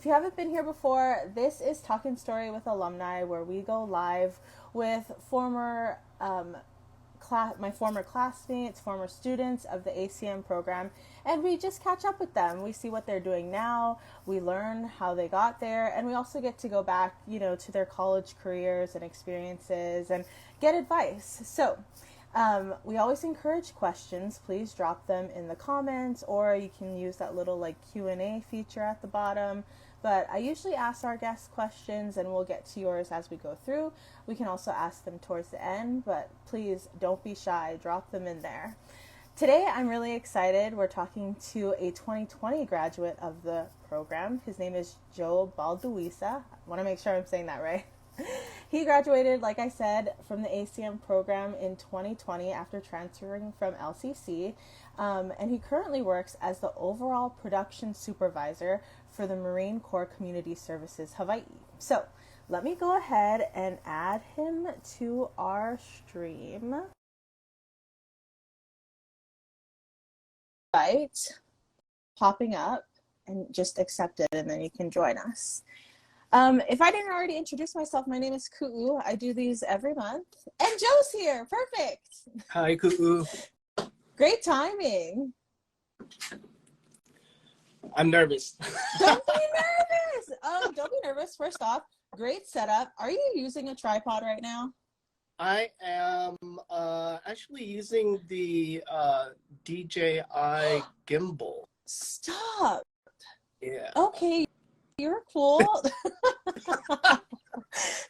If you haven't been here before, this is Talkin Story with Alumni, where we go live with my former classmates, former students of the ACM program, and we just catch up with them. We see what they're doing now, we learn how they got there, and we also get to go back, to their college careers and experiences and get advice. So, we always encourage questions. Please drop them in the comments, or you can use that little Q&A feature at the bottom. But I usually ask our guests questions, and we'll get to yours as we go through. We can also ask them towards the end, but please don't be shy. Drop them in there. Today, I'm really excited. We're talking to a 2020 graduate of the program. His name is Joe Baldueza. I want to make sure I'm saying that right. He graduated, like I said, from the ACM program in 2020 after transferring from LCC, and he currently works as the overall production supervisor for the Marine Corps Community Services Hawaii. So let me go ahead and add him to our stream. Right, popping up, and just accept it, and then you can join us. If I didn't already introduce myself, my name is Ku'u. I do these every month. And Joe's here. Perfect. Hi, Ku'u. Great timing. I'm nervous. Don't be nervous. Don't be nervous. First off, great setup. Are you using a tripod right now? I am actually using the DJI gimbal. Stop. Yeah. Okay. You're cool.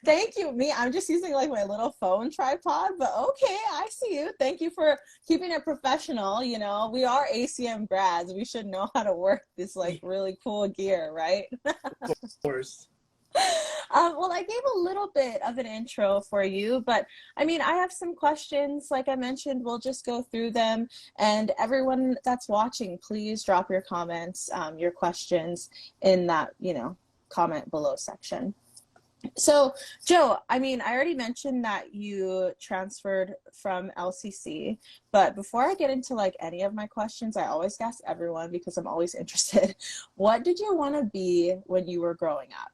Thank you. I'm just using my little phone tripod, but okay, I see you. Thank you for keeping it professional. We are ACM grads. We should know how to work this really cool gear, right? Of course. Well, I gave a little bit of an intro for you, but I have some questions. Like I mentioned, we'll just go through them. And everyone that's watching, please drop your comments, your questions in that, comment below section. So, Joe, I already mentioned that you transferred from LCC, but before I get into any of my questions, I always ask everyone because I'm always interested. What did you want to be when you were growing up?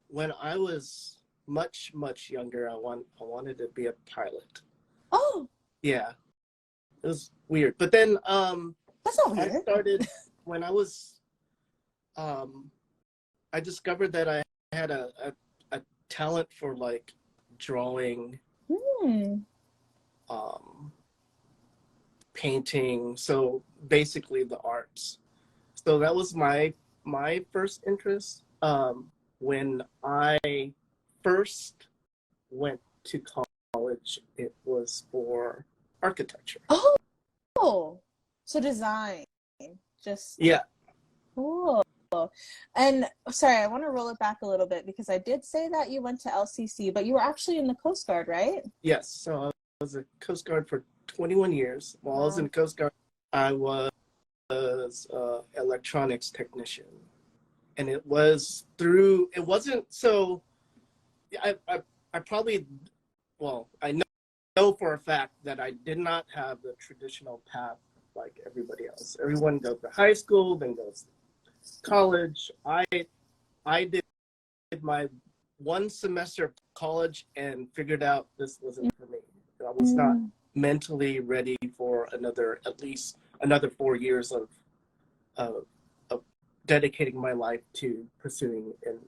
When I was much younger, I wanted to be a pilot. Oh. Yeah. It was weird. But then that's not weird. I started when I was I discovered that I had a talent for drawing, painting, so basically the arts. So that was my first interest. When I first went to college, it was for architecture. Oh, so design, just yeah. Cool. And sorry, I want to roll it back a little bit because I did say that you went to LCC, but you were actually in the Coast Guard, right? Yes. So I was a Coast Guard for 21 years. While I was in the Coast Guard, I was electronics technician. And it wasn't so, I know for a fact that I did not have the traditional path like everybody else. Everyone goes to high school, then goes to college. I did my one semester of college and figured out this wasn't for me. I was not mentally ready for at least another 4 years of dedicating my life to pursuing an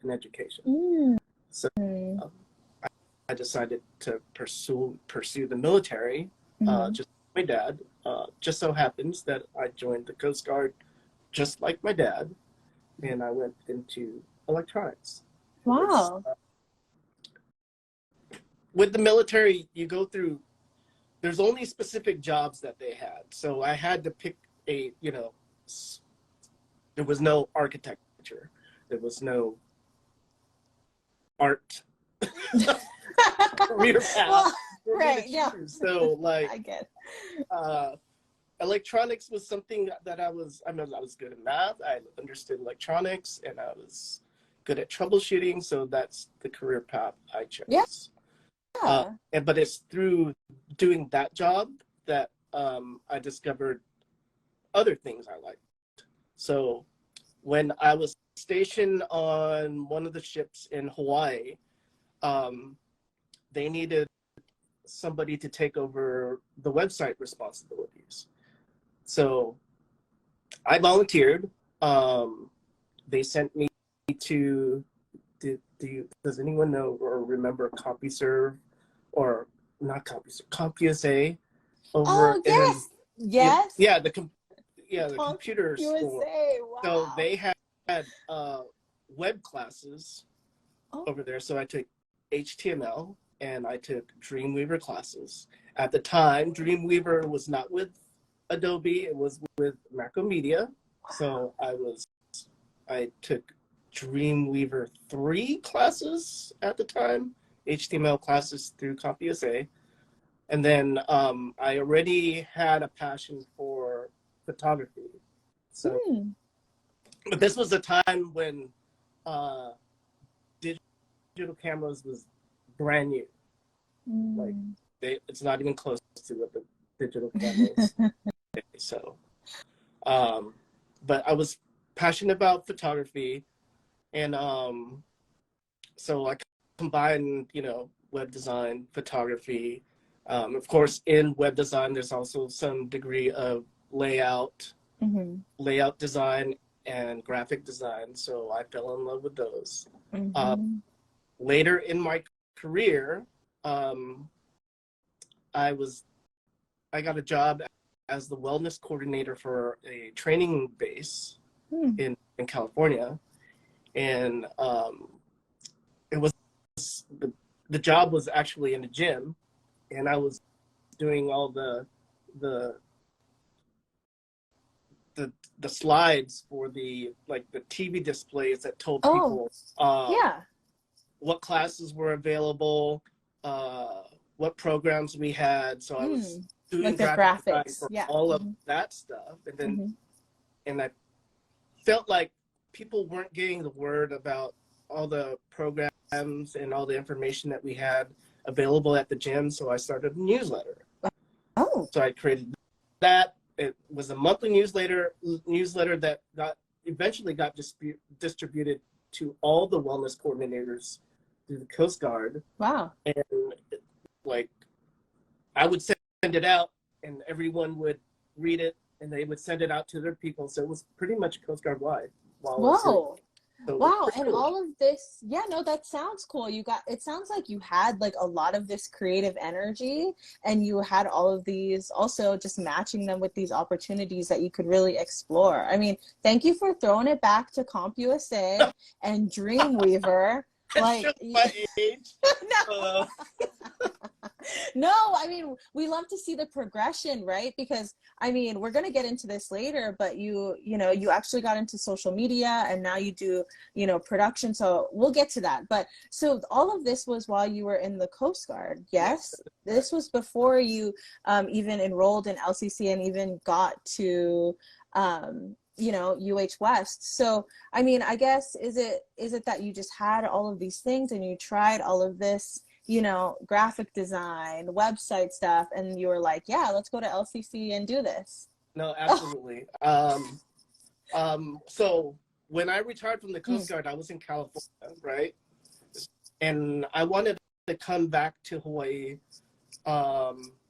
education. So I decided to pursue the military, just like my dad. Just so happens that I joined the Coast Guard just like my dad, and I went into electronics. Wow. With the military, you go through, there's only specific jobs that they had. So I had to pick there was no architecture. There was no art career path. Well, right, yeah. So I get electronics was something that I was good at math. I understood electronics, and I was good at troubleshooting. So that's the career path I chose. Yeah. But it's through doing that job that I discovered other things I liked. So when I was stationed on one of the ships in Hawaii, they needed somebody to take over the website responsibilities. So I volunteered. They sent me to, does anyone know or remember CompuServe, or not CompuServe, CompUSA over Oh, in, yes. Yes. yeah, the Talk computer store. USA. So Wow. they had web classes Oh, over there. So I took HTML and I took Dreamweaver classes. At the time, Dreamweaver was not with Adobe; it was with Macromedia. So I took Dreamweaver 3 classes at the time, HTML classes through CompUSA. And then I already had a passion for photography. So, hmm. but this was a time when uh, digital cameras was brand new. Like Mm. it's not even close to what the digital cameras. So, but I was passionate about photography, and so I combined, web design, photography. Of course, in web design, there's also some degree of layout, Mm-hmm. layout design, and graphic design. So I fell in love with those. Uh, Mm-hmm. Later in my career, um, I was I got a job as the wellness coordinator for a training base Hmm. in California, and it was the job was actually in a gym, and I was doing all the the the slides for the TV displays that told Oh, people yeah. what classes were available, uh, what programs we had. So I was Mm. doing Like the graphic design graphics. for Yeah. all of Mm-hmm. that stuff, Mm-hmm. and I felt like people weren't getting the word about all the programs and all the information that we had available at the gym. So I started a newsletter. Oh, So I created that. It was a monthly newsletter that eventually got distributed to all the wellness coordinators through the Coast Guard. wow. And like I would send it out, and everyone would read it, and they would send it out to their people. So it was pretty much Coast Guard wide while I was doing Whoa. it. So it was Wow. pretty And cool. all of this, yeah, no, that sounds cool. It sounds like you had like a lot of this creative energy and you had all of these also just matching them with these opportunities that you could really explore. I mean, thank you for throwing it back to CompUSA and Dreamweaver. That Like, shows my age. no. Uh, No, I mean, we love to see the progression, right? Because I mean, we're going to get into this later, but you actually got into social media and now you do, production. So we'll get to that. But so all of this was while you were in the Coast Guard. yes, Yes. This was before you even enrolled in LCC and even got to UH West. So, I mean, I guess is it that you just had all of these things and you tried all of this, graphic design, website stuff, and you were like, yeah, let's go to LCC and do this. no, Oh, absolutely. So when I retired from the mm, Coast Guard, I was in California, right? And I wanted to come back to Hawaii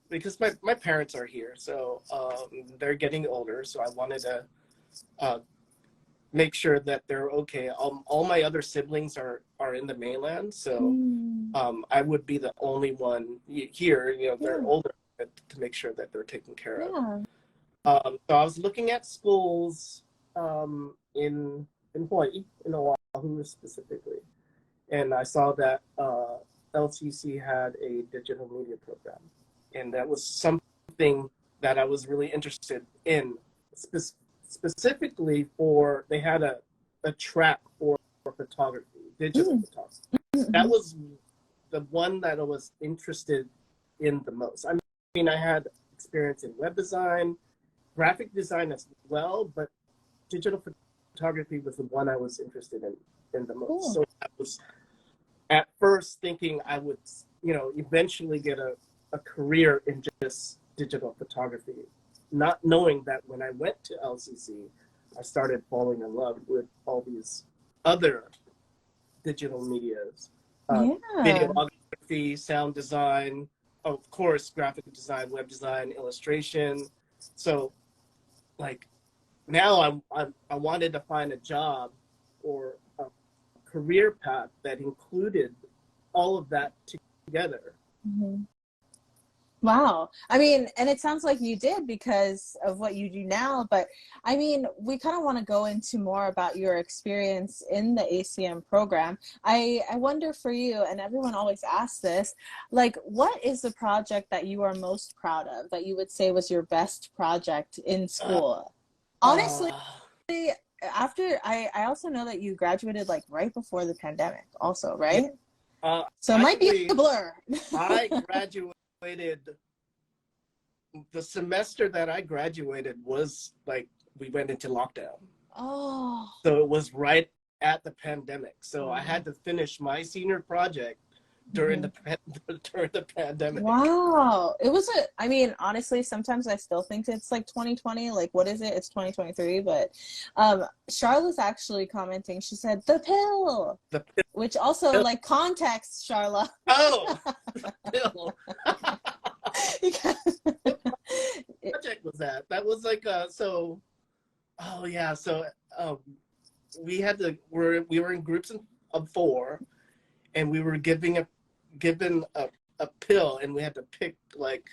because my parents are here, so they're getting older. So I wanted to uh, make sure that they're okay. All my other siblings are in the mainland, so mm, I would be the only one here. They're yeah, older, to make sure that they're taken care of. yeah. So I was looking at schools in Hawaii, in Oahu specifically, and I saw that LCC had a digital media program, and that was something that I was really interested in. Specifically for they had a track for photography, digital Mm, photography. That mhm. was the one that I was interested in the most. I mean, I had experience in web design, graphic design as well, but digital photography was the one I was interested in the most. Cool. So I was at first thinking I would, eventually get a career in just digital photography, not knowing that when I went to LCC, I started falling in love with all these other digital medias, Yeah. videography, sound design, of course, graphic design, web design, illustration. So, like, now I wanted to find a job or a career path that included all of that together. Mhm. Wow. I mean, and it sounds like you did because of what you do now, but I mean, we kind of want to go into more about your experience in the ACM program. I wonder for you, and everyone always asks this, like, what is the project that you are most proud of, that you would say was your best project in Uh, school? Honestly, uh, after I also know that you graduated like right before the pandemic also, yeah, right? So it might be a actually, blur. I graduated the semester that I graduated was like we went into lockdown. Oh. So it was right at the pandemic. So I Wow. had to finish my senior project during Mhm. the during the pandemic. Wow. It was I mean, honestly, sometimes I still think it's like 2020. Like, what is it? It's 2023. But Charlotte's actually commenting. She said, the pill, The which also, pill. like, context, Charlotte. Oh, the pill. What project was that? That was like so. Oh yeah. So um, we were in groups of four, and we were given a pill, and we had to pick like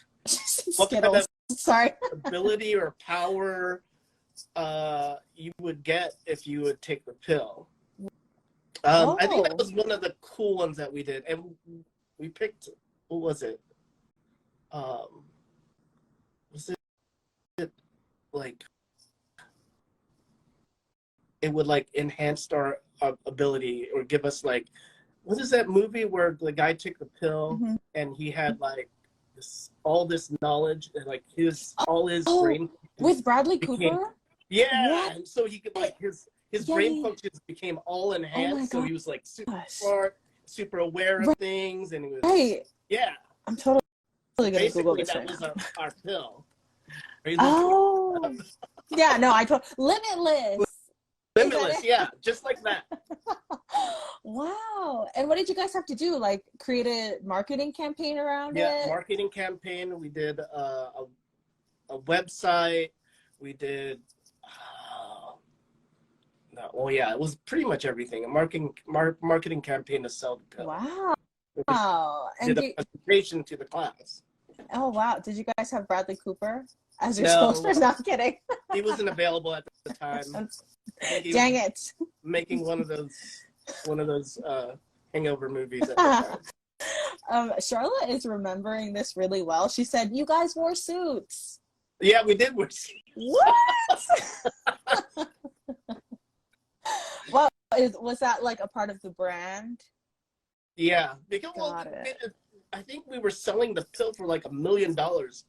what kind of Skittles. Sorry. ability or power you would get if you would take the pill. I think that Oh. was one of the cool ones that we did, and we picked. What was it? Um, was it like it would like enhance our ability or give us like what is that movie where the guy took the pill Mhm. and he had like all this knowledge and like his all his Oh, brain with functions Bradley became Cooper? yeah, What? and so he could like his Yeah, brain yeah, yeah. functions became all Oh my enhanced, so he was like super gosh. smart, super aware of things, and he was Right. yeah. I'm totally So gonna Google basically, this that right was now. our pill. Are you looking it up? Oh, yeah, no, Limitless. Is that Limitless, it? yeah, just like that. Wow. And what did you guys have to do? Like create a marketing campaign around Yeah, it? marketing campaign. We did a website. We did. No, well, yeah, it was pretty much everything. A marketing campaign to sell the pill. Wow. We And did a presentation to the class. oh wow. Did you guys have Bradley Cooper as your No, spokesperson? No, I'm kidding. he wasn't available at the time. I think he was Dang it. making one of those hangover movies at the time. Charlotte is remembering this really well. She said, you guys wore suits. Yeah, we did. What? Well, was that like a part of the brand? Yeah, because well, Got it. I think we were selling the pill for like $1 million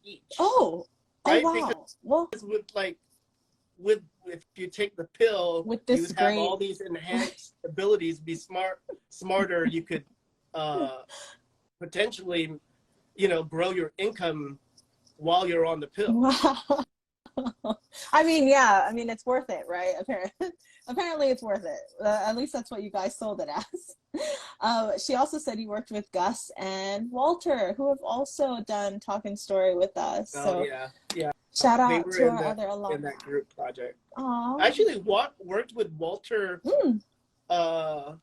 each. Oh, oh Right? Because wow. Well, with like with if you take the pill, with you this would have great, all these enhanced abilities, be smarter. You could potentially, grow your income while you're on the pill. wow. I mean, yeah, I mean, it's worth it, right? Apparently it's worth it. At least that's what you guys sold it as. She also said you worked with Gus and Walter, who have also done Talkin' Story with us. Oh So yeah, yeah. shout They out were to our other in alumni. that group project. Aw. I actually worked with Walter Mm. uh,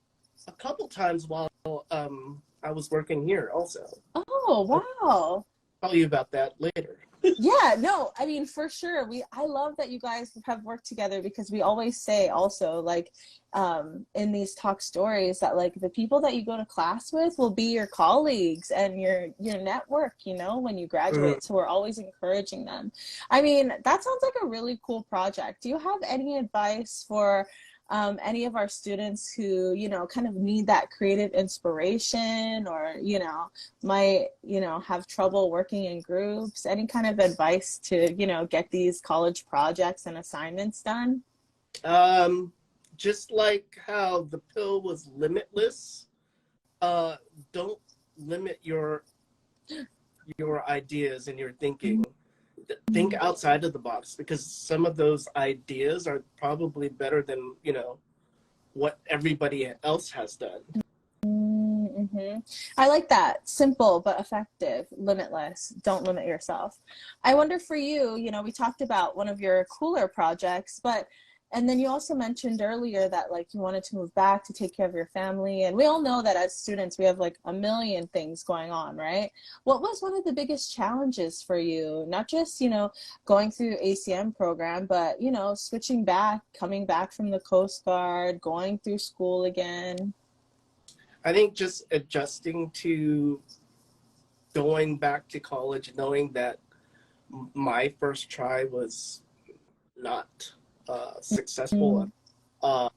a couple times while I was working here. Also, Oh, I'll wow. tell you about that later. Yeah, no, I mean, for sure. I love that you guys have worked together because we always say also like in these talk stories that like the people that you go to class with will be your colleagues and your network, when you Mhm. graduate. So we're always encouraging them. I mean, that sounds like a really cool project. Do you have any advice for any of our students who, kind of need that creative inspiration or, might, have trouble working in groups? Any kind of advice to, get these college projects and assignments done? Um, just like how the pill was limitless, uh, don't limit your ideas and your thinking. think outside of the box, because some of those ideas are probably better than, what everybody else has done. Mm-hmm. I like that. Simple but effective, limitless. Don't limit yourself. I wonder for you, we talked about one of your cooler projects, but and then you also mentioned earlier that like you wanted to move back to take care of your family. And we all know that as students, we have like a million things going on, right? What was one of the biggest challenges for you? Not just, going through ACM program, but, switching back, coming back from the Coast Guard, going through school again. I think just adjusting to going back to college, knowing that my first try was not successful. Uh,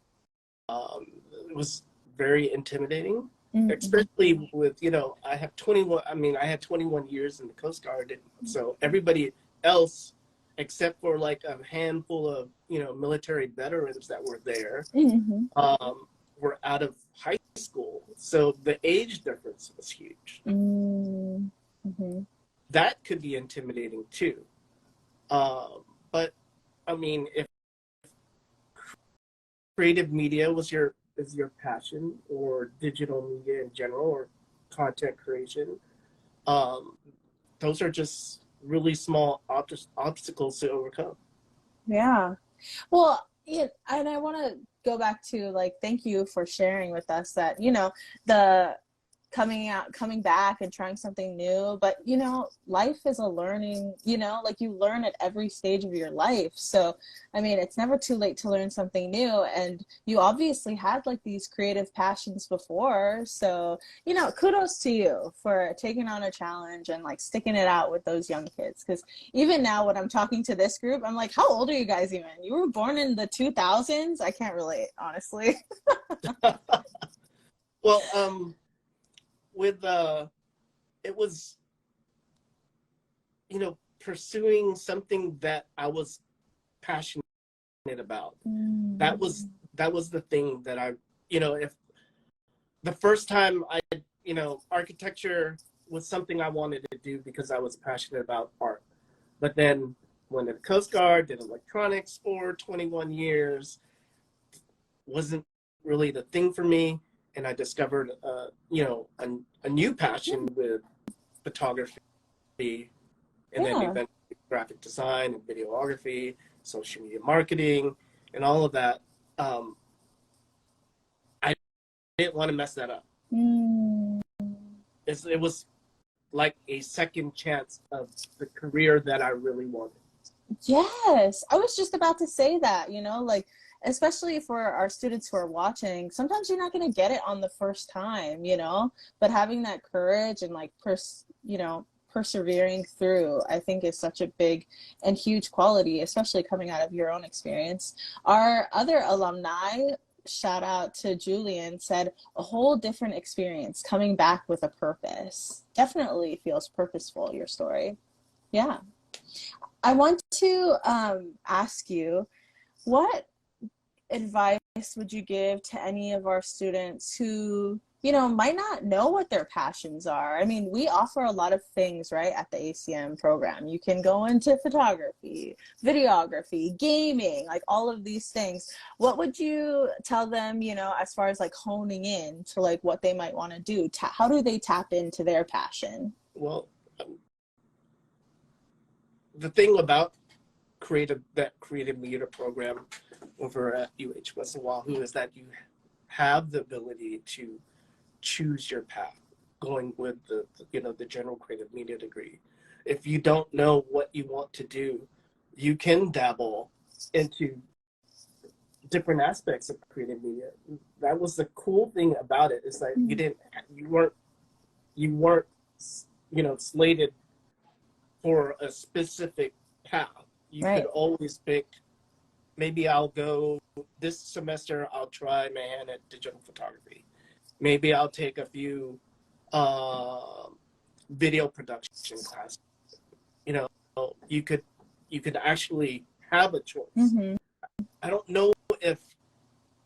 it was very intimidating, especially with, I have 21, I had 21 years in the Coast Guard. So everybody else, except for like a handful of, military veterans that were there, were out of high school. So the age difference was huge. That could be intimidating too. But if creative media is your passion, or digital media in general, or content creation, those are just really small obstacles to overcome. Yeah. Well, yeah, and I want to go back to like, thank you for sharing with us that, the coming back and trying something new. But, life is a learning, like you learn at every stage of your life. So, it's never too late to learn something new. And you obviously had like these creative passions before. So, kudos to you for taking on a challenge and like sticking it out with those young kids. Because even now when I'm talking to this group, I'm like, how old are you guys even? You were born in the 2000s? I can't relate, honestly. Well, with it was, pursuing something that I was passionate about. That was the thing that if the first time architecture was something I wanted to do because I was passionate about art. But then when the Coast Guard, did electronics for 21 years, wasn't really the thing for me. And I discovered, a new passion with photography, and then eventually graphic design and videography, social media marketing, and all of that. I didn't want to mess that up. It was like a second chance of the career that I really wanted. Yes, I was just about to say that, like, especially for our students who are watching, sometimes you're not going to get it on the first time, but having that courage and like, persevering through, I think is such a big and huge quality, especially coming out of your own experience. Our other alumni, shout out to Julian, said a whole different experience coming back with a purpose. Definitely feels purposeful, your story. Yeah. I want to ask you, what advice would you give to any of our students who, might not know what their passions are? We offer a lot of things, right, at the ACM program. You can go into photography, videography, gaming, like all of these things. What would you tell them, as far as like honing in to like what they might want to do? How do they tap into their passion? Well, the thing about creative media program over at UH West Oahu is that you have the ability to choose your path going with the general creative media degree. If you don't know what you want to do, you can dabble into different aspects of creative media. That was the cool thing about it, is that you weren't slated for a specific path. You could always pick, maybe I'll go this semester, I'll try my hand at digital photography. Maybe I'll take a few video production classes. You could actually have a choice. I don't know if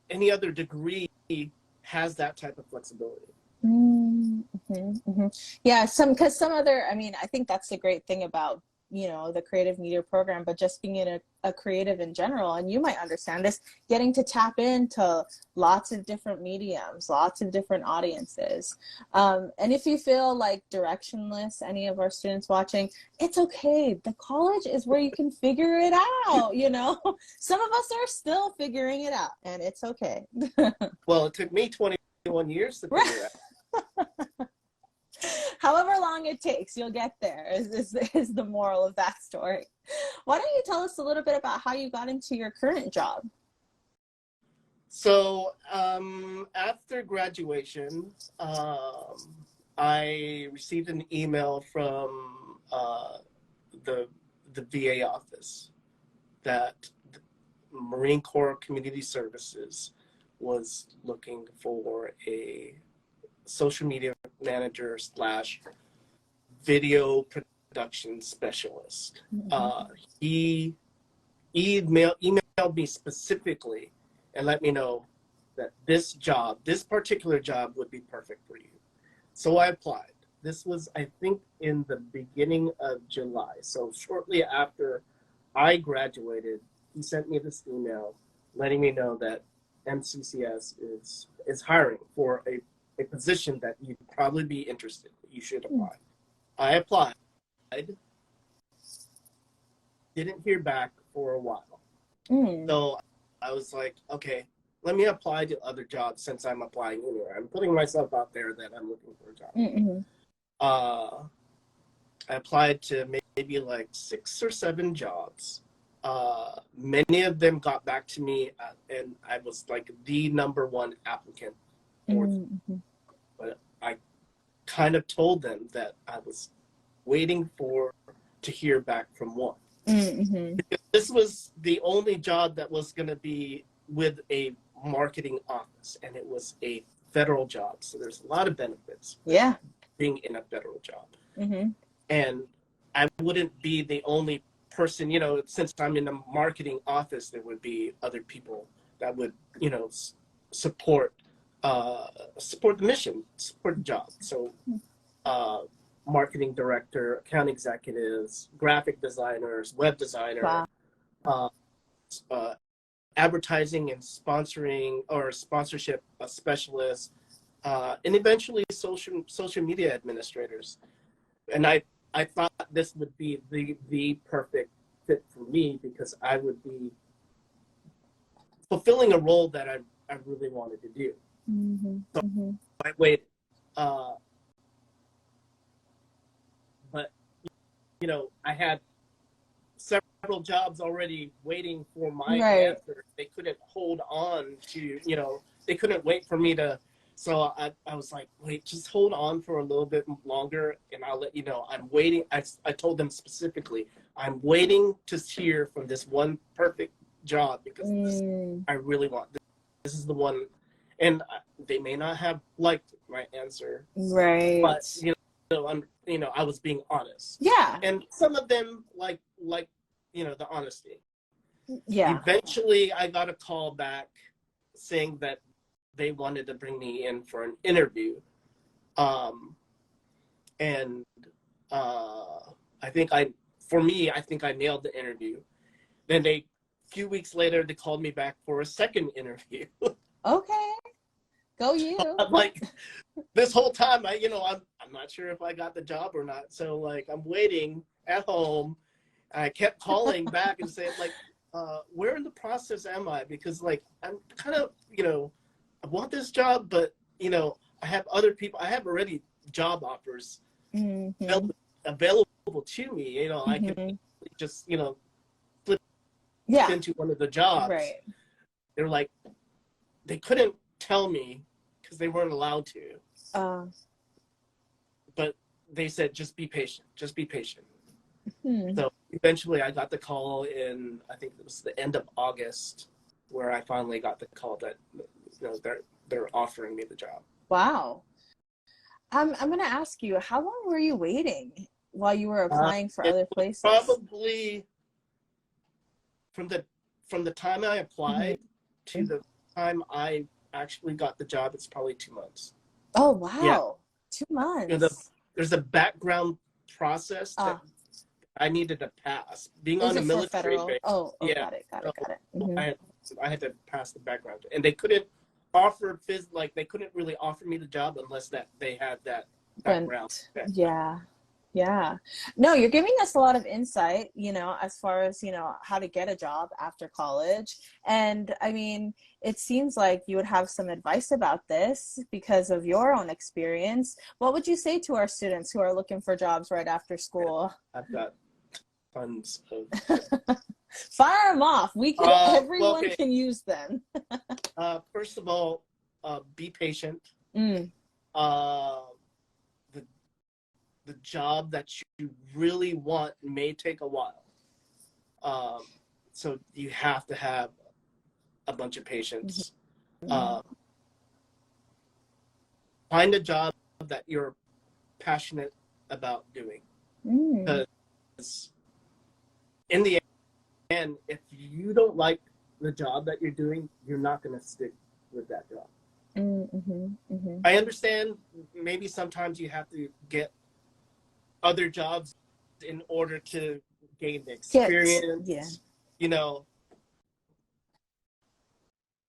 any other degree has that type of flexibility. Yeah, because some other, I think that's the great thing about you know, the creative media program, but just being a creative in general. And you might understand this, getting to tap into lots of different mediums, lots of different audiences. And if you feel like directionless, any of our students watching, it's okay. The college is where you can figure it out, you know? Some of us are still figuring it out, and it's okay. Well, it took me 21 years to figure it out. However long it takes, you'll get there, is the moral of that story. Why don't you tell us a little bit about how you got into your current job? So after graduation, I received an email from the VA office that the Marine Corps Community Services was looking for a social media manager / video production specialist. He emailed me specifically and let me know that this particular job would be perfect for you. So I applied. This was, I think, in the beginning of July. So shortly after I graduated, he sent me this email letting me know that MCCS is hiring for a position that you'd probably be interested in. You should apply. I applied. Didn't hear back for a while. So I was like, okay, let me apply to other jobs since I'm applying anywhere. I'm putting myself out there that I'm looking for a job. I applied to maybe like 6 or 7 jobs. Many of them got back to me, and I was like the #1 applicant. But I kind of told them that I was waiting to hear back from one. This was the only job that was going to be with a marketing office, and it was a federal job. So there's a lot of benefits being in a federal job. And I wouldn't be the only person, you know, since I'm in the marketing office, there would be other people that would, you know, support the mission, support the job. So marketing director, account executives, graphic designers, web designer, advertising and sponsorship specialists, and eventually social media administrators. And I thought this would be the perfect fit for me because I would be fulfilling a role that I really wanted to do. So I waited. But, you know, I had several jobs already waiting for my answer. They couldn't hold on to, you know, they couldn't wait for me to. So I was like, wait, just hold on for a little bit longer and I'll let you know. I'm waiting. I told them specifically, I'm waiting to hear from this one perfect job because I really want this. This is the one. And they may not have liked my answer. But, you know, I was being honest. Yeah. And some of them like, you know, the honesty. Yeah. Eventually I got a call back saying that they wanted to bring me in for an interview. And I think I nailed the interview. Then a few weeks later, they called me back for a second interview. Okay. Go you. I'm like, this whole time, I'm not sure if I got the job or not. So like, I'm waiting at home. I kept calling back and saying like, where in the process am I? Because like, I'm kind of, you know, I want this job, but you know, I have other people. I have already job offers available to me. You know, I can just, you know, flip into one of the jobs. Right. They're like, they couldn't tell me because they weren't allowed to. But they said, just be patient. Just be patient. So eventually I got the call in, I think it was the end of August, where I finally got the call that, you know, they're offering me the job. Wow. I'm going to ask you, how long were you waiting while you were applying for other places? Probably from the time I applied to the time I actually got the job, it's probably 2 months. Oh, wow. Yeah. 2 months. You know, there's a background process that I needed to pass. Being Is on a it for military federal? base, Oh, yeah. got it, got So it, got it. Hmm. I had to pass the background, and they couldn't offer like they couldn't really offer me the job unless that they had that background. But yeah, yeah. No, you're giving us a lot of insight, as far as, how to get a job after college. And I mean, it seems like you would have some advice about this because of your own experience. What would you say to our students who are looking for jobs right after school? I've got tons of. Fire them off. Well, Everyone okay. can use them. First of all, be patient. Mm. Uh, the job that you really want may take a while. So you have to have a bunch of patience. Mm-hmm. Find a job that you're passionate about doing. Because in the end, if you don't like the job that you're doing, you're not going to stick with that job. Mm-hmm. Mm-hmm. I understand maybe sometimes you have to get other jobs in order to gain the experience,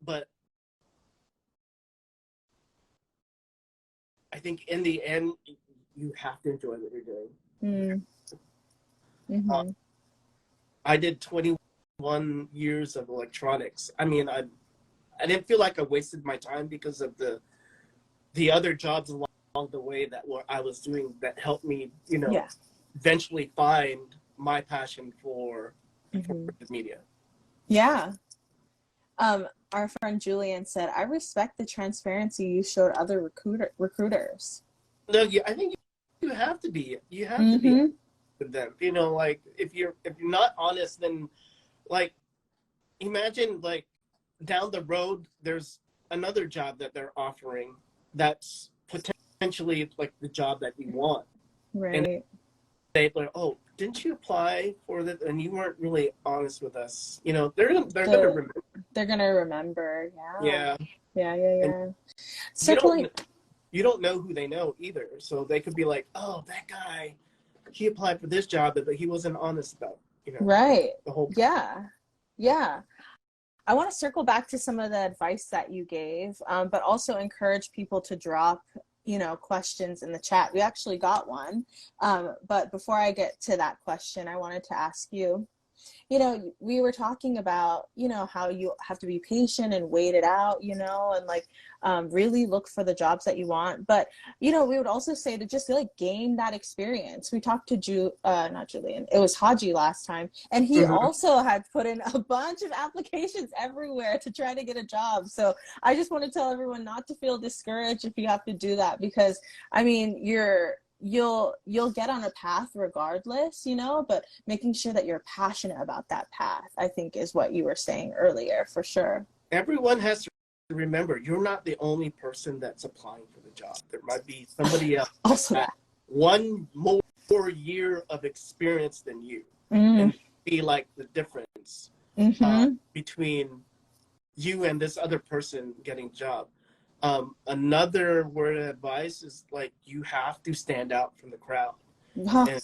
but I think in the end, you have to enjoy what you're doing. Mm-hmm. I did 21 years of electronics. I mean, I didn't feel like I wasted my time because of the other jobs along the way that I was doing that helped me, eventually find my passion for the media. Yeah. Our friend Julian said, "I respect the transparency you showed other recruiters." No, I think you have to be. You have to be with them. Like if you're not honest, then like imagine like down the road there's another job that they're offering that's potentially like the job that you want. Right. And they're like, "Oh, didn't you apply for that? And you weren't really honest with us." They're gonna remember. They're gonna remember. Yeah. Yeah. Certainly. You don't know who they know either, so they could be like, "Oh, that guy, he applied for this job, but he wasn't honest about right." The whole. Yeah. I want to circle back to some of the advice that you gave, but also encourage people to drop questions in the chat. We actually got one, but before I get to that question, I wanted to ask you, we were talking about, how you have to be patient and wait it out, and like really look for the jobs that you want. But, we would also say to just like gain that experience. We talked to not Julian, it was Haji last time. And he also had put in a bunch of applications everywhere to try to get a job. So I just want to tell everyone not to feel discouraged if you have to do that, because I mean, you'll get on a path regardless, but making sure that you're passionate about that path, I think, is what you were saying earlier, for sure. Everyone has to remember, you're not the only person that's applying for the job. There might be somebody else also that one more year of experience than you, and be like the difference between you and this other person getting a job. Another word of advice is like you have to stand out from the crowd. And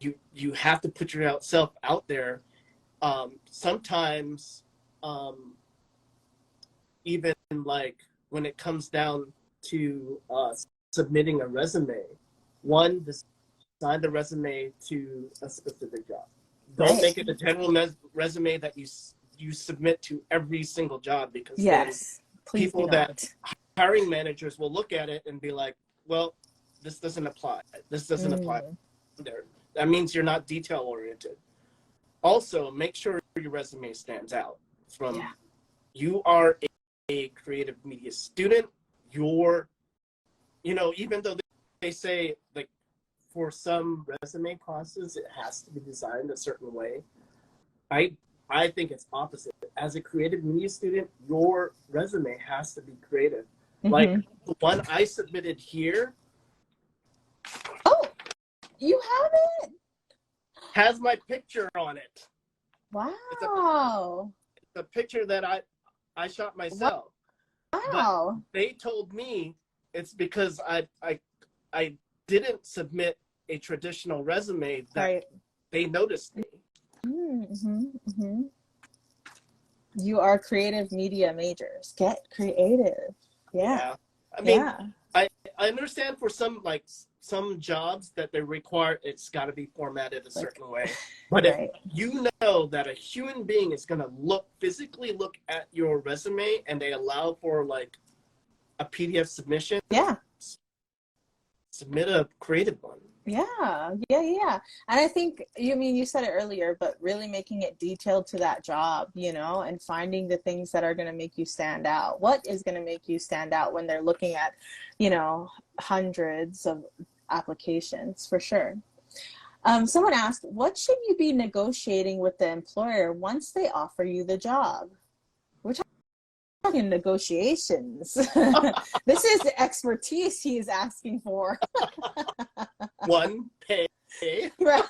you have to put yourself out there. Sometimes even like when it comes down to submitting a resume, design the resume to a specific job. Don't make it a general resume that you submit to every single job, because then people that hiring managers will look at it and be like, "Well, this doesn't apply. This doesn't apply there." That means you're not detail oriented. Also, make sure your resume stands out from you are a creative media student. You're, even though they say like for some resume processes it has to be designed a certain way, I think it's opposite. As a creative media student, your resume has to be creative. Like the one I submitted here. Oh, you have it? Has my picture on it. Wow. It's a picture that I shot myself. Wow. But they told me it's because I didn't submit a traditional resume, that Right. they noticed me. You are creative media majors. Get creative. Yeah. Yeah. I mean, Yeah. I understand for some, like some jobs that they require, it's got to be formatted a Like, certain way. But if right. you know that a human being is going to physically look at your resume, and they allow for like a PDF submission, Yeah. submit a creative one. Yeah. And I think, you said it earlier, but really making it detailed to that job, and finding the things that are going to make you stand out. What is going to make you stand out when they're looking at, hundreds of applications, for sure. Someone asked, what should you be negotiating with the employer once they offer you the job? We're talking negotiations. This is the expertise he is asking for. One, pay. Right.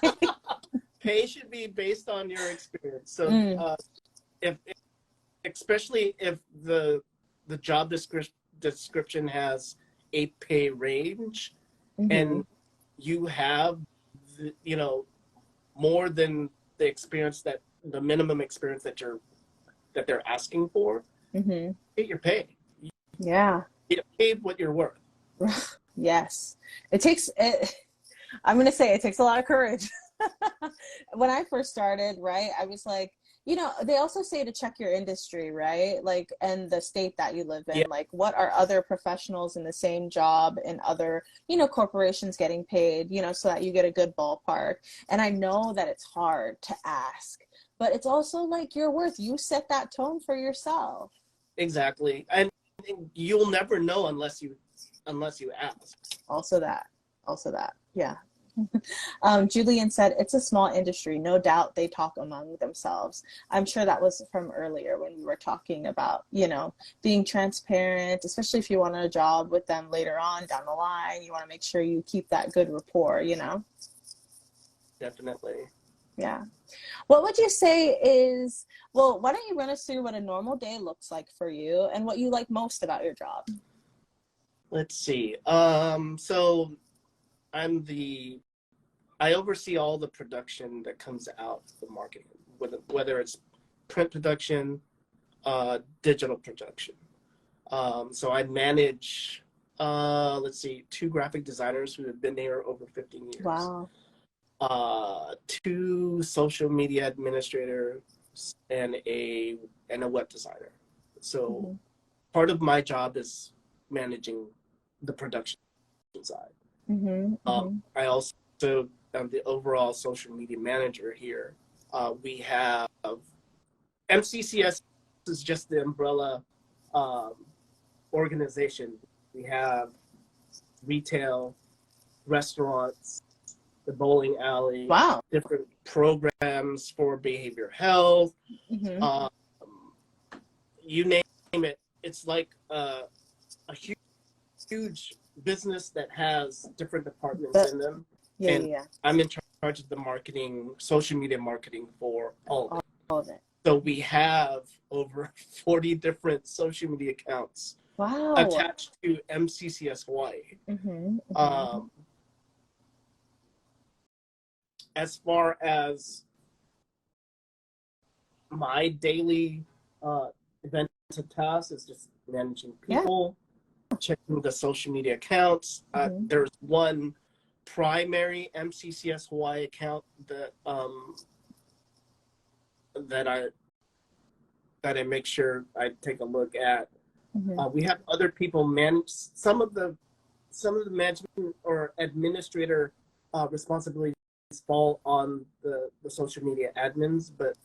Pay should be based on your experience. So if especially if the job description has a pay range, and you have more than the minimum experience that they're asking for, get your pay. Yeah. Get paid what you're worth. Yes. I'm going to say it takes a lot of courage. When I first started, right, I was like, they also say to check your industry, right? Like, and the state that you live in, Yeah. like what are other professionals in the same job in other, corporations getting paid, so that you get a good ballpark. And I know that it's hard to ask, but it's also like your worth. You set that tone for yourself. Exactly. And you'll never know unless you ask. Also that. Yeah. Julian said, it's a small industry. No doubt they talk among themselves. I'm sure that was from earlier when we were talking about, being transparent, especially if you want a job with them later on down the line. You want to make sure you keep that good rapport, Definitely. Yeah. What would you say is, well, why don't you run us through what a normal day looks like for you and what you like most about your job? Let's see. So I oversee all the production that comes out of the marketing, whether it's print production, digital production. So I manage, let's see, 2 graphic designers who have been here over 15 years. Wow. 2 social media administrators and a web designer. So part of my job is managing the production side. I also am the overall social media manager here. We have MCCS is just the umbrella organization. We have retail, restaurants, the bowling alley, Wow. different programs for behavioral health. You name it. It's like a huge business that has different departments in them. I'm in charge of the marketing, social media marketing for all of it. All of it. So we have over 40 different social media accounts attached to MCCS Hawaii. As far as my daily events and tasks is just managing people, checking the social media accounts. There's one primary MCCS Hawaii account that I make sure I take a look at. We have other people manage some of the management or administrator responsibilities fall on the social media admins, but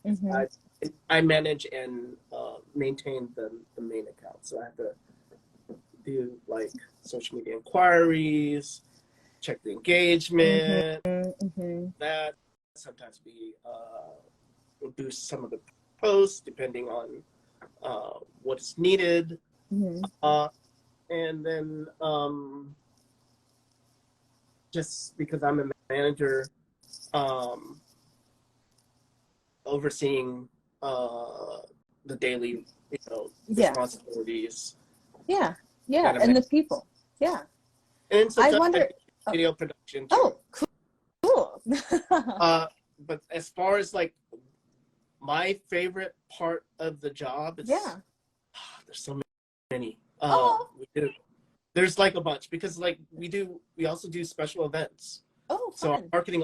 I manage and maintain the main account. So I have to do like social media inquiries, check the engagement, that. Sometimes we boost some of the posts depending on what's needed. And then just because I'm a manager, overseeing the daily responsibilities. And the people. And And sometimes I wonder, video production too. oh, cool. But as far as like my favorite part of the job, it's Yeah. there's so many. Oh. There's like a bunch because like we also do special events. Oh, So our fun. marketing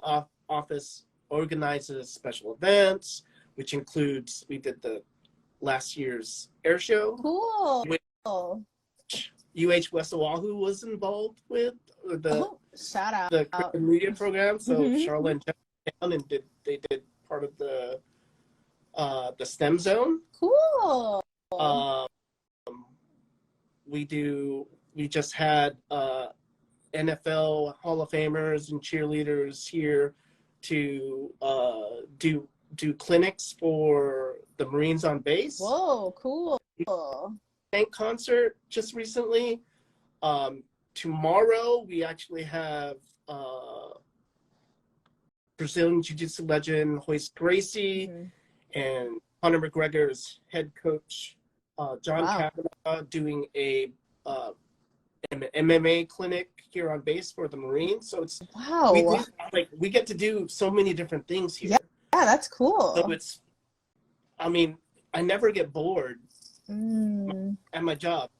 office organizes special events, which includes we did the last year's air show, Cool. which West Oahu was involved with the Oh, shout the out. creative media program. So Mhm. Charlotte and Jeff went down and they did part of the STEM zone. Cool. Um, we just had NFL Hall of Famers and cheerleaders here to do clinics for the Marines on base. Whoa, cool. Bank concert just recently. Tomorrow we actually have Brazilian Jiu-Jitsu legend Hoist Gracie and Conor McGregor's head coach John Kavanaugh doing an MMA clinic here on base for the Marines. So it's we get to do so many different things here. Yeah, that's cool. So I mean, I never get bored at my job.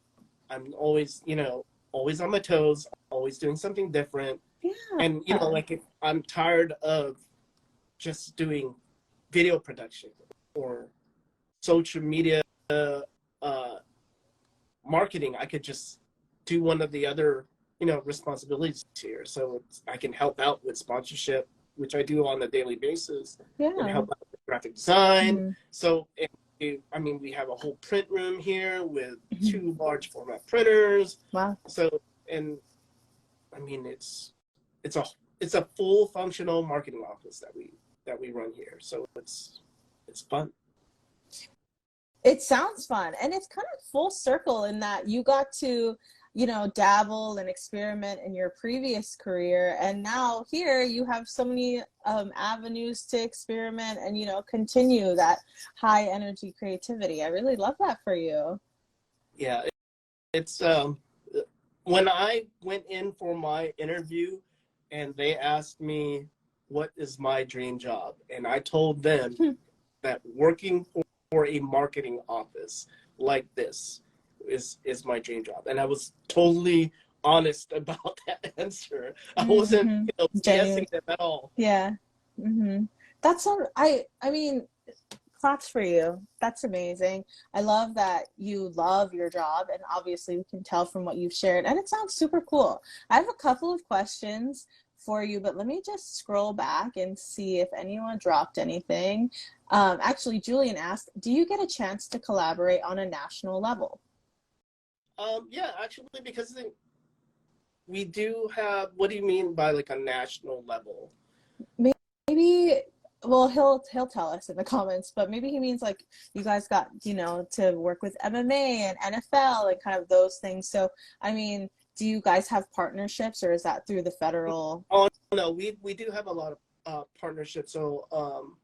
I'm always, always on my toes, always doing something different. Yeah. And, like if I'm tired of just doing video production or social media marketing, I could just do one of the other, responsibilities here. So I can help out with sponsorship, which I do on a daily basis, and help out with graphic design. So, we have a whole print room here with 2 large format printers. Wow. So, and it's a full functional marketing office that we run here. So it's fun. It sounds fun, and it's kind of full circle in that you got to, dabble and experiment in your previous career, and now here you have so many avenues to experiment and continue that high energy creativity. I really love that for you. Yeah, it's when I went in for my interview and they asked me what is my dream job, and I told them that working for a marketing office like this is my dream job, and I was totally honest about that answer. I wasn't guessing them at all. Yeah. That's all. I mean, claps for you. That's amazing. I love that you love your job, and obviously we can tell from what you've shared, and it sounds super cool. I have a couple of questions for you, but let me just scroll back and see if anyone dropped anything. Actually, Julian asked, do you get a chance to collaborate on a national level? Yeah, actually, because we do have, what do you mean by like a national level? Maybe, well, he'll tell us in the comments, but maybe he means like you guys got, to work with MMA and NFL and kind of those things. So, do you guys have partnerships, or is that through the federal? Oh, no, we do have a lot of partnerships. So, am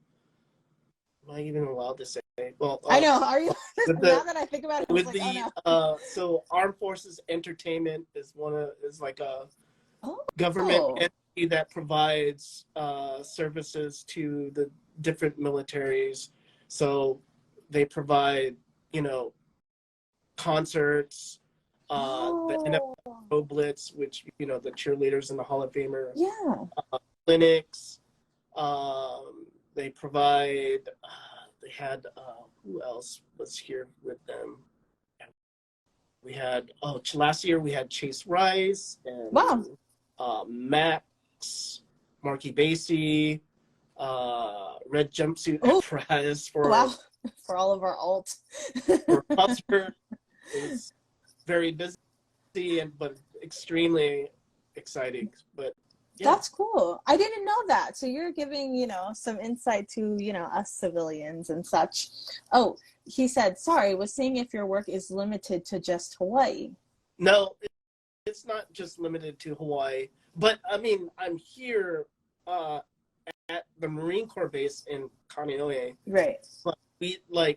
I even allowed to say? Well, I know. Are you? Now that I think about it, so Armed Forces Entertainment is like a government entity that provides services to the different militaries. So they provide, concerts, the NFL Blitz, which the cheerleaders and the Hall of Famer. Clinics. They provide. They had who else was here with them? We had last year we had Chase Rice and Max, Marky Basie, Red Jumpsuit Prize for all of our alt. For Husker. It was very busy but extremely exciting. But yeah. That's cool. I didn't know that. So you're giving, some insight to, us civilians and such. Oh, he said, sorry, was seeing if your work is limited to just Hawaii. No, it's not just limited to Hawaii. But, I'm here at the Marine Corps base in Kaneohe. Right. But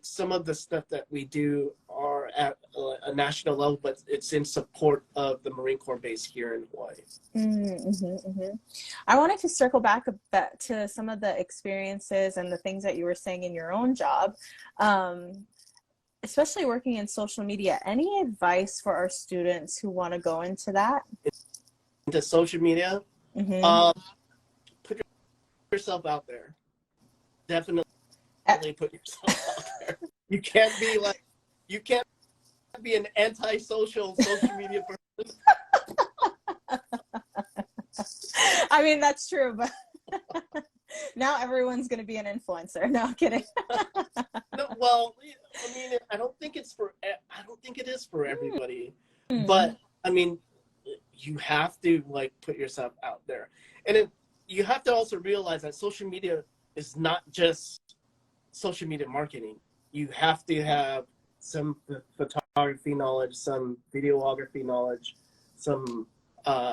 some of the stuff that we do are at a national level, but it's in support of the Marine Corps base here in Hawaii. I wanted to circle back a bit to some of the experiences and the things that you were saying in your own job, especially working in social media. Any advice for our students who want to go into that? Into social media, Mm-hmm. put yourself out there. Definitely put yourself out there. You can't be an anti-social social media person. I mean, that's true, but now everyone's going to be an influencer. No, I'm kidding. No, well, I mean, I don't think it is for everybody, but I mean, you have to like put yourself out there, and you have to also realize that social media is not just social media marketing. You have to have some photography knowledge, some videography knowledge, some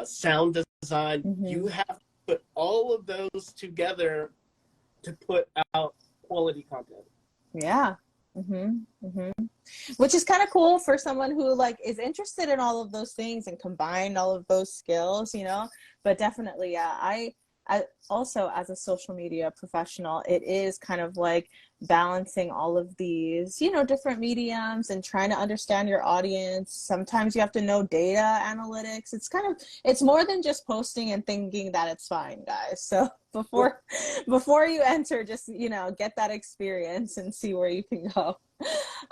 sound design. Mm-hmm. You have to put all of those together to put out quality content. Yeah. Mm-hmm. Mm-hmm. Which is kind of cool for someone who like is interested in all of those things and combine all of those skills, you know. But definitely, yeah, I also, as a social media professional, it is kind of like balancing all of these, you know, different mediums and trying to understand your audience. Sometimes you have to know data analytics. It's more than just posting and thinking that it's fine, guys. So before you enter, just, you know, get that experience and see where you can go.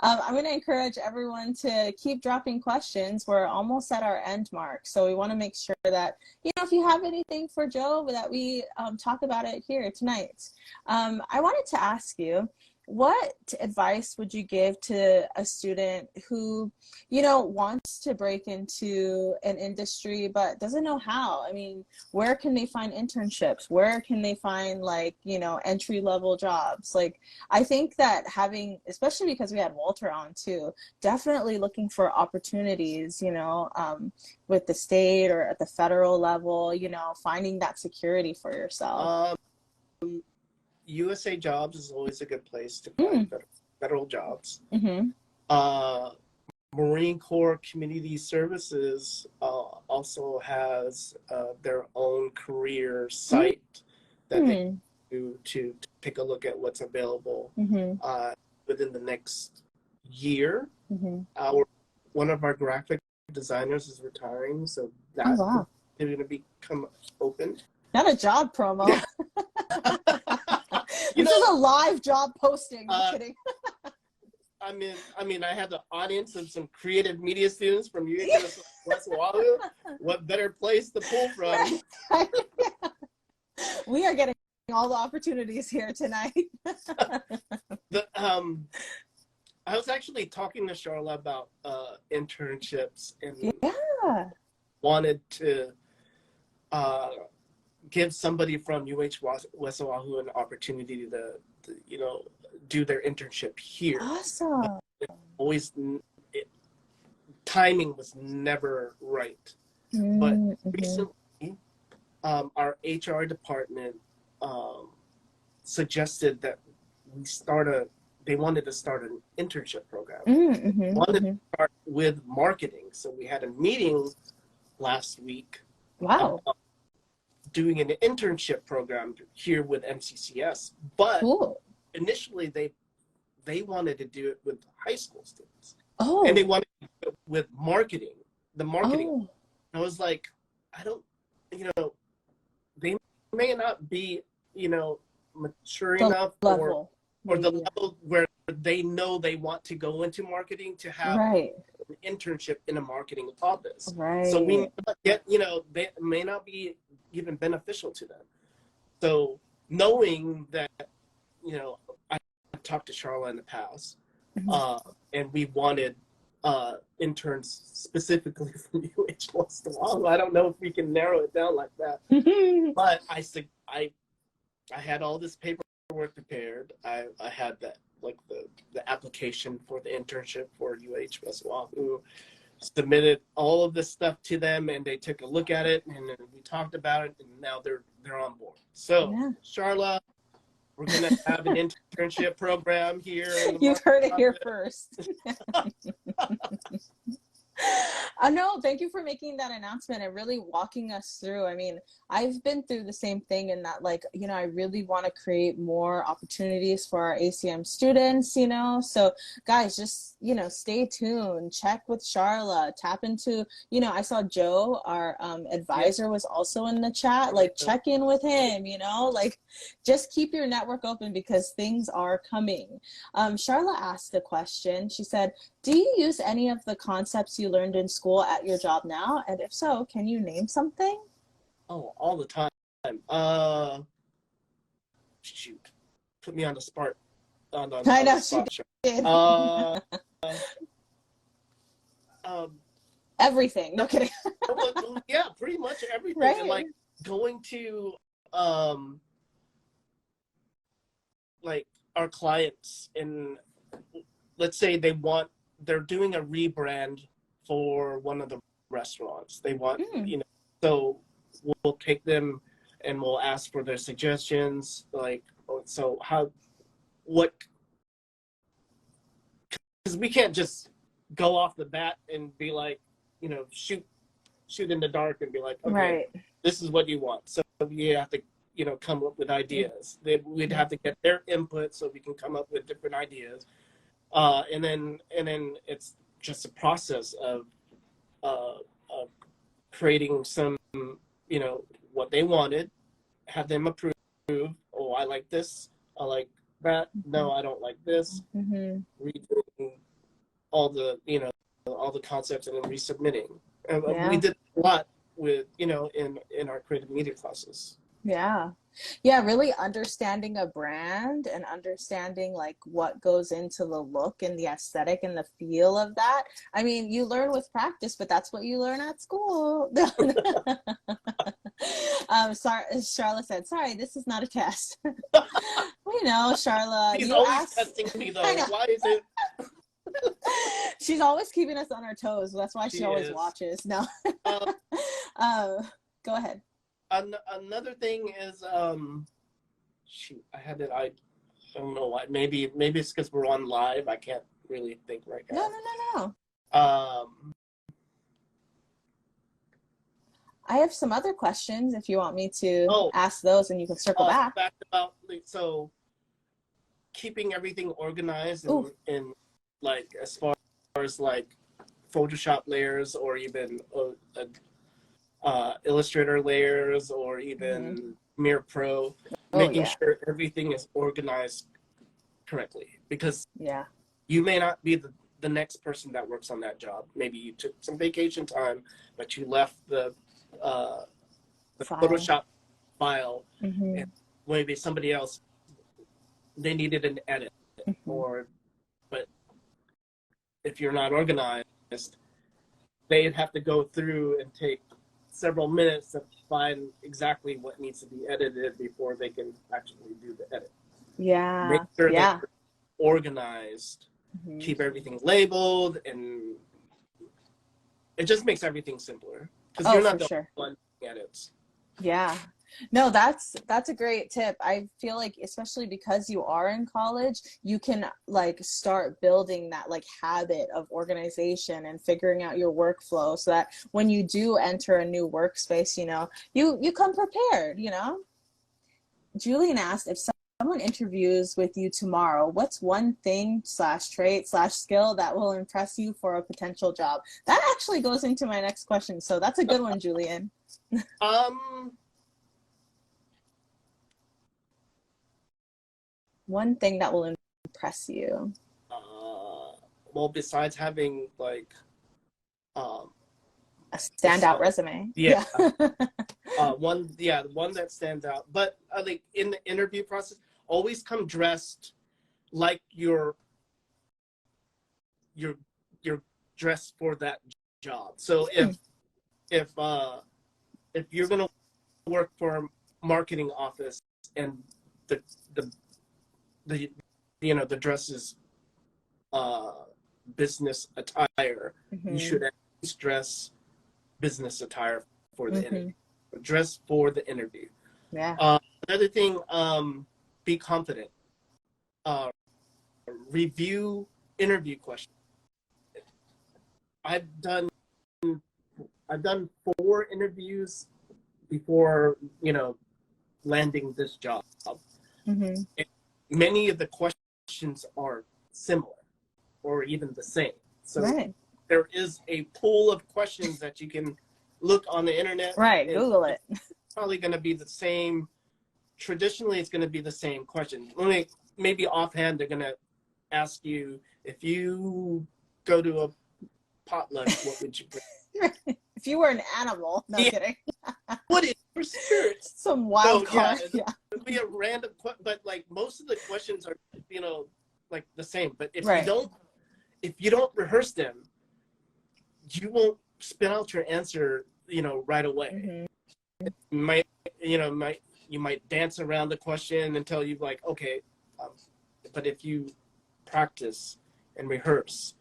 I'm going to encourage everyone to keep dropping questions. We're almost at our end mark, so we want to make sure that, you know, if you have anything for Joe, that we talk about it here tonight. I wanted to ask you, what advice would you give to a student who, you know, wants to break into an industry but doesn't know how? I mean, where can they find internships? Where can they find, like, you know, entry-level jobs? Like, I think that having, especially because we had Walter on too, definitely looking for opportunities, you know, with the state or at the federal level, you know, finding that security for yourself. USA Jobs is always a good place to find federal jobs. Mm-hmm. Marine Corps Community Services also has their own career site that they do to take a look at what's available within the next year. One of our graphic designers is retiring, so that's going to become open. Not a job promo. This is a live job posting. I'm kidding. I mean, I have the audience of some creative media students from UHS West Oahu. What better place to pull from? We are getting all the opportunities here tonight. I was actually talking to Charla about internships and wanted to give somebody from West Oahu an opportunity to, you know, do their internship here. Awesome. Timing was never right. But recently, our HR department suggested that they wanted to start an internship program. Wanted to start with marketing. So we had a meeting last week. Wow. Doing an internship program here with MCCS, but initially they wanted to do it with high school students. And they wanted to do it with marketing. I was like, I don't, you know, they may not be, you know, mature enough or the level where they know they want to go into marketing to have an internship in a marketing office. So we get, you know, they may not be even beneficial to them. So knowing that, you know, I talked to Charla in the past, and we wanted interns specifically from UH West Oahu. I don't know if we can narrow it down like that, but I had all this paperwork prepared. I had that, like the application for the internship for UH West Oahu, submitted all of this stuff to them, and they took a look at it, and then we talked about it, and now they're on board. So Charla, we're gonna have an internship program here. You've heard it here first. No, thank you for making that announcement and really walking us through. I mean, I've been through the same thing in that, like, I really want to create more opportunities for our ACM students, So, guys, just, stay tuned, check with Charla, tap into, I saw Joe, our Yeah. advisor, was also in the chat. Like, check in with him, like, just keep your network open because things are coming. Charla asked a question. She said, do you use any of the concepts you learned in school at your job now? And if so, can you name something? Oh, all the time. Shoot, put me on the spot. I On the know she spot. Show. did. Uh, um, Everything. No kidding. yeah, pretty much everything. Right. And like going to um, like our clients, and let's say they're doing a rebrand for one of the restaurants. They want, so we'll take them and we'll ask for their suggestions. Like, so what, because we can't just go off the bat and be like, shoot in the dark and be like, okay, Right. this is what you want. So you have to, come up with ideas. We'd have to get their input so we can come up with different ideas. And then it's just a process of creating some, what they wanted, have them approve. Oh, I like this. I like that. No, I don't like this. Redoing all the, all the concepts and then resubmitting. And we did a lot with, in our creative media classes. Yeah, really understanding a brand and understanding like what goes into the look and the aesthetic and the feel of that. I mean, you learn with practice, but that's what you learn at school. Sorry, Charlotte said, sorry, this is not a test. We know, Charlotte. She's always testing me though. Why is it? She's always keeping us on our toes. That's why she always watches. No. Go ahead. Another thing is, shoot, I don't know why. Maybe it's because we're on live. I can't really think right now. No. I have some other questions if you want me to ask those, and you can circle back. About so keeping everything organized and like as far as like Photoshop layers or even Illustrator layers or even Premiere Pro, making sure everything is organized correctly, because you may not be the next person that works on that job. Maybe you took some vacation time, but you left the Photoshop file, and maybe somebody else, they needed an edit, but if you're not organized, they'd have to go through and take several minutes to find exactly what needs to be edited before they can actually do the edit. Make sure that you're organized, keep everything labeled, and it just makes everything simpler because you're not the one doing edits. Yeah. No, that's a great tip. I feel like, especially because you are in college, you can like start building that like habit of organization and figuring out your workflow so that when you do enter a new workspace, you come prepared, Julian asked, if someone interviews with you tomorrow, what's one thing / trait / skill that will impress you for a potential job? That actually goes into my next question. So that's a good one, Julian. One thing that will impress you. Well, besides having like a standout resume. Yeah. One that stands out. But like in the interview process, always come dressed like you're dressed for that job. So if you're gonna work for a marketing office and the dress is business attire, you should at least dress business attire for the interview. Dress for the interview. Another thing, be confident. Review interview questions. I've done I've done 4 interviews before, landing this job. Mm-hmm. Many of the questions are similar or even the same. So Right. there is a pool of questions that you can look on the internet. Right. Google it. It's probably going to be the same. Traditionally, it's going to be the same question. Maybe offhand, they're going to ask you, if you go to a potluck, what would you bring? If you were an animal. No kidding. What is your spirit? Some wild card. Yeah. It'll be a random, but like most of the questions are, like the same. But if you don't rehearse them, you won't spit out your answer, right away. Mm-hmm. You might dance around the question until you're like, okay. But if you practice and rehearse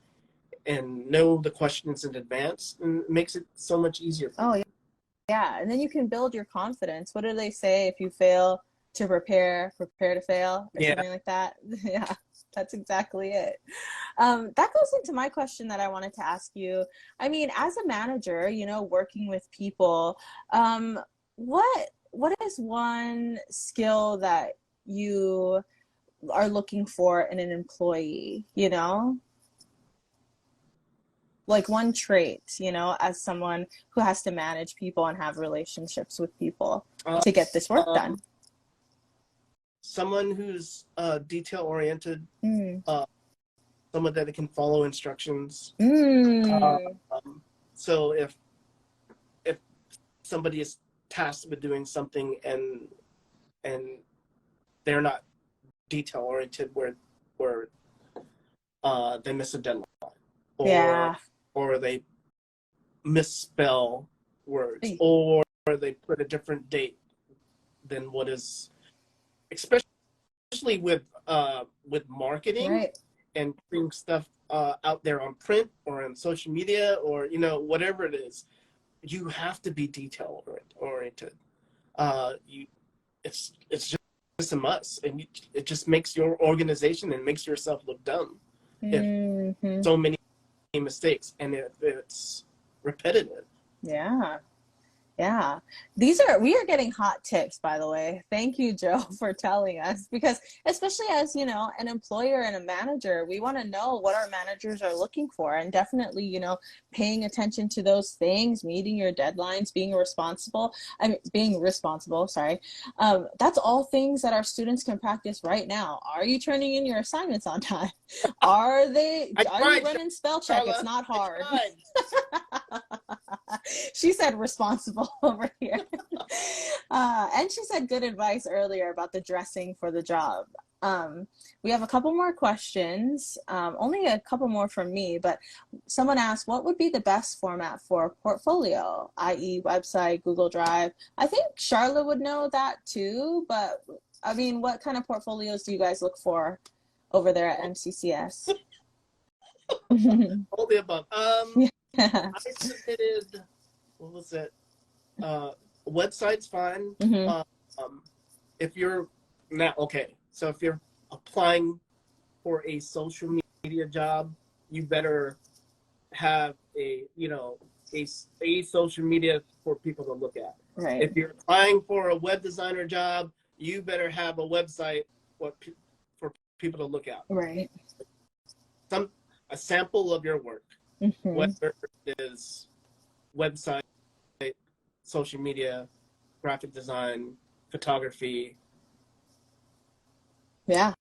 and know the questions in advance, it makes it so much easier. Oh, yeah. Yeah. And then you can build your confidence. What do they say? If you fail to prepare to fail, or something like that. Yeah, that's exactly it. That goes into my question that I wanted to ask you. I mean, as a manager, working with people, what is one skill that you are looking for in an employee, like one trait, as someone who has to manage people and have relationships with people to get this work done? Someone who's detail oriented, someone that can follow instructions. So if somebody is tasked with doing something and they're not detail oriented, where they miss a deadline, or they misspell words, or they put a different date than what is, especially with marketing, and putting stuff out there on print or on social media, or whatever it is. You have to be detail oriented. It's just a must, and it just makes your organization and makes yourself look dumb if so many mistakes, and if it's repetitive. Yeah. We are getting hot tips, by the way. Thank you, Joe, for telling us, because especially as, an employer and a manager, we want to know what our managers are looking for, and definitely, paying attention to those things, meeting your deadlines, being responsible, sorry. That's all things that our students can practice right now. Are you turning in your assignments on time? Are you running spell check? It's not hard. She said responsible over here. And she said good advice earlier about the dressing for the job. We have a couple more questions, only a couple more from me, but someone asked, what would be the best format for a portfolio, i.e. website, Google Drive? I think Charlotte would know that too, but I mean, what kind of portfolios do you guys look for over there at MCCS? All the above. I submitted, what was it? Website's fine. If you're so if you're applying for a social media job, you better have a social media for people to look at. Right. If you're applying for a web designer job, you better have a website for people to look at. Right. A sample of your work, whether it is website, social media, graphic design, photography. Yeah,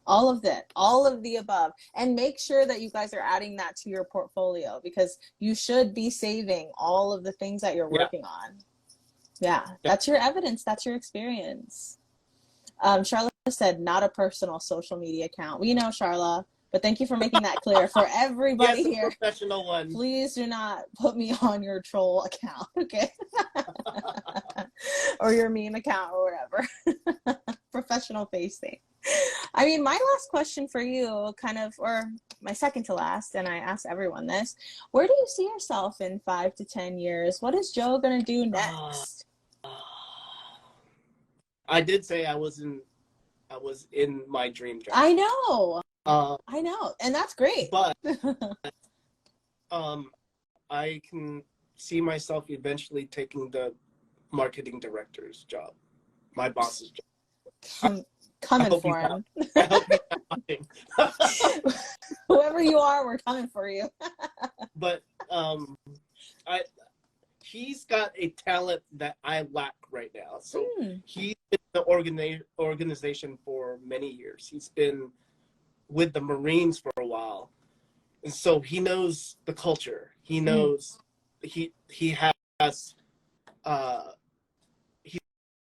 all of that, all of the above. And make sure that you guys are adding that to your portfolio, because you should be saving all of the things that you're working on. Yeah, that's your evidence. That's your experience. Charlotte said not a personal social media account. We know, Charlotte. But thank you for making that clear for everybody here. Professional one. Please do not put me on your troll account, okay? Or your meme account or whatever. Professional facing. I mean, my last question for you, or my second to last, and I ask everyone this, where do you see yourself in 5 to 10 years? What is Joe going to do next? I did say I was in my dream job. I know. And that's great. But I can see myself eventually taking the marketing director's job, my boss's job. Coming for him. I hope he's not watching. Whoever you are, we're coming for you. But he's got a talent that I lack right now. So he's been in the organization for many years. He's been with the Marines for a while. And so he knows the culture. He knows he has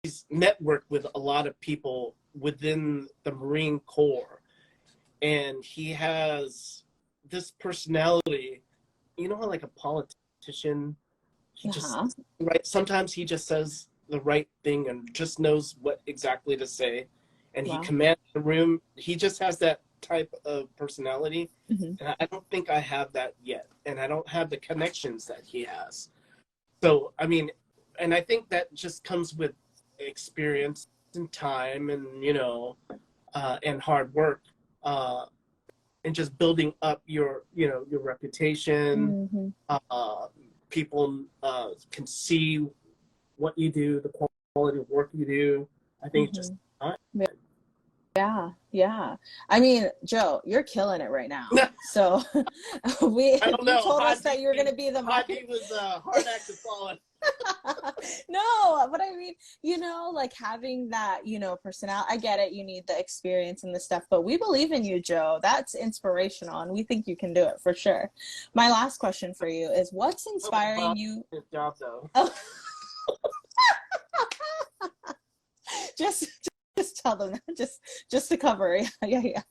he's networked with a lot of people within the Marine Corps. And he has this personality, you know how like a politician, he just right. Sometimes he just says the right thing and just knows what exactly to say, and he commands the room. He just has that type of personality, and I don't think I have that yet, and I don't have the connections that he has. So I mean, and I think that just comes with experience and time, and and hard work, and just building up your your reputation. People can see what you do, the quality of work you do. I think it's just yeah. I mean, Joe, you're killing it right now. So you told us that you were going to be the market. He was a hard act to follow. No, but I mean, like having that, personality. I get it. You need the experience and the stuff, but we believe in you, Joe. That's inspirational, and we think you can do it for sure. My last question for you is, what's inspiring you? Good job, though. Oh. Just tell them that, just to cover. Yeah.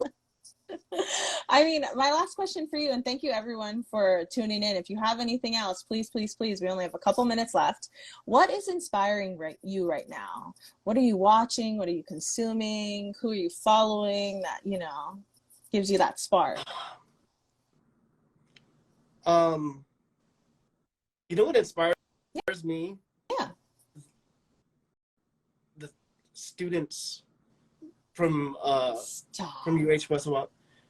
I mean, my last question for you, and thank you everyone for tuning in. If you have anything else, please, we only have a couple minutes left. What is inspiring you right now? What are you watching? What are you consuming? Who are you following that, gives you that spark? You know what inspires me? Yeah. The students from UH West Oahu.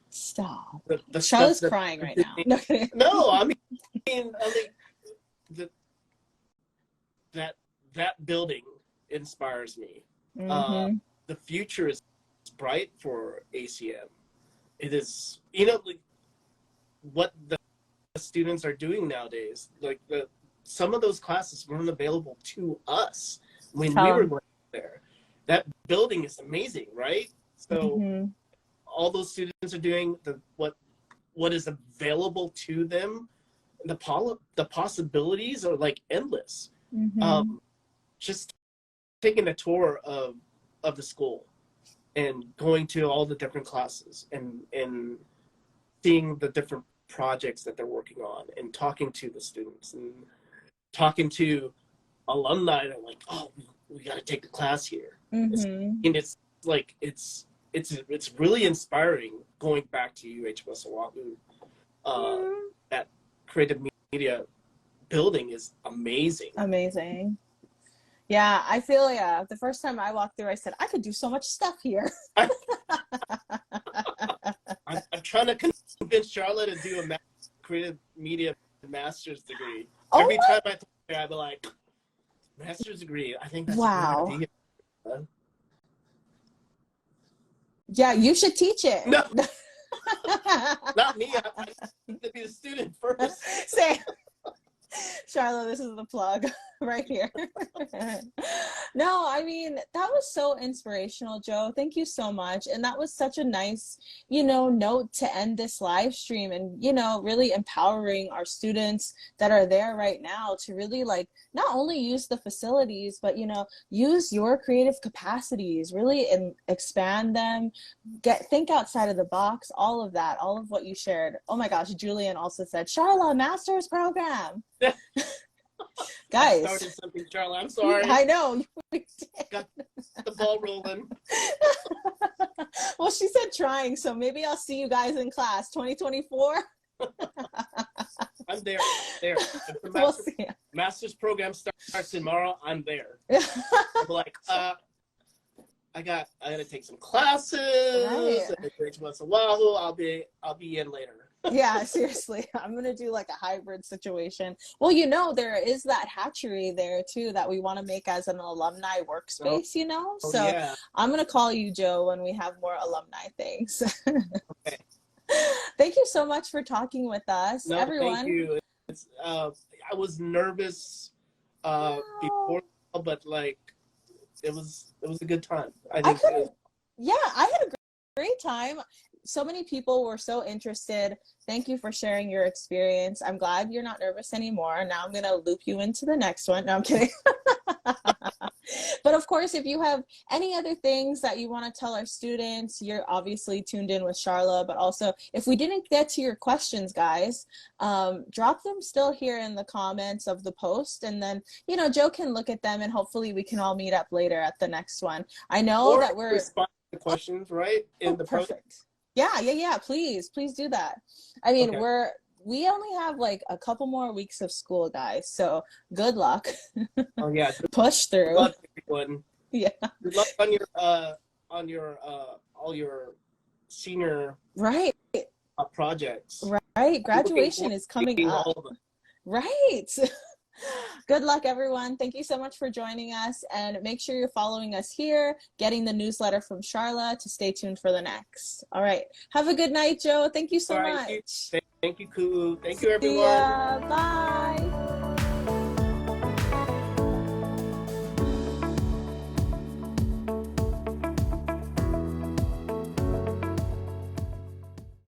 Stop. The Charlotte's crying right now. No, I mean that building inspires me. The future is bright for ACM. It is, like what the students are doing nowadays. Like some of those classes weren't available to us when we were going there. That building is amazing, right? So all those students are doing what is available to them. The possibilities are like endless. Just taking a tour of the school and going to all the different classes and seeing the different projects that they're working on and talking to the students and talking to alumni that are like, oh, we got to take the class here. It's like it's really inspiring going back to UH West Oahu. That creative media building is amazing. Yeah, I feel the first time I walked through, I said I could do so much stuff here. I'm trying to convince Charlotte to do a creative media master's degree. Every time I talk to her, I'd be like, master's degree. I think that's a good idea. Yeah, you should teach it. No, not me. I need to be a student first. Say, Charlotte, this is the plug right here. No, I mean, that was so inspirational, Joe. Thank you so much. And that was such a nice, note to end this live stream and, really empowering our students that are there right now to really not only use the facilities, but, use your creative capacities, really expand them, think outside of the box, all of that, all of what you shared. Oh my gosh, Julian also said, Charlotte, master's program. Guys, I started something, Charlotte. I'm sorry. I know. Got the ball rolling. Well, she said trying, so maybe I'll see you guys in class 2024. I'm there. We'll see. Master's program starts tomorrow. I'm there. I'm like, I gotta take some classes. Right. At Oahu. I'll be in later. Yeah, seriously. I'm gonna do like a hybrid situation. Well, you know, there is that hatchery there too that we want to make as an alumni Oh, workspace, you know? oh So yeah. I'm gonna call you, Joe, when we have more alumni things. Okay. Thank you so much for talking with us, No, thank everyone. you. It's I was nervous No, before, but like it was a good time. I I think couldn't. Yeah, I had a great time. So many people were so interested. Thank you for sharing your experience. I'm glad you're not nervous anymore. Now I'm going to loop you into the next one. No, I'm kidding. But of course, if you have any other things that you want to tell our students, you're obviously tuned in with Charla. But also, if we didn't get to your questions, guys, drop them still here in the comments of the post. And then, you know, Joe can look at them and hopefully we can all meet up later at the next one. I know or that we're, respond to questions, right? oh, In the post. perfect. Yeah, yeah, yeah. Please do that. I mean, Okay. we only have like a couple more weeks of school, guys. So good luck. Oh yeah. Good Push through. luck, everyone. Yeah. Good luck on your all your senior Right. projects. Right. I'm looking Graduation forward is to coming seeing up. all of them. Right. Good luck, everyone. Thank you so much for joining us. And make sure you're following us here, getting the newsletter from Charla to stay tuned for the next. All right. Have a good night, Joe. Thank you All so right. much. Thank you, Kuu. Thank you, See everyone. ya. Bye.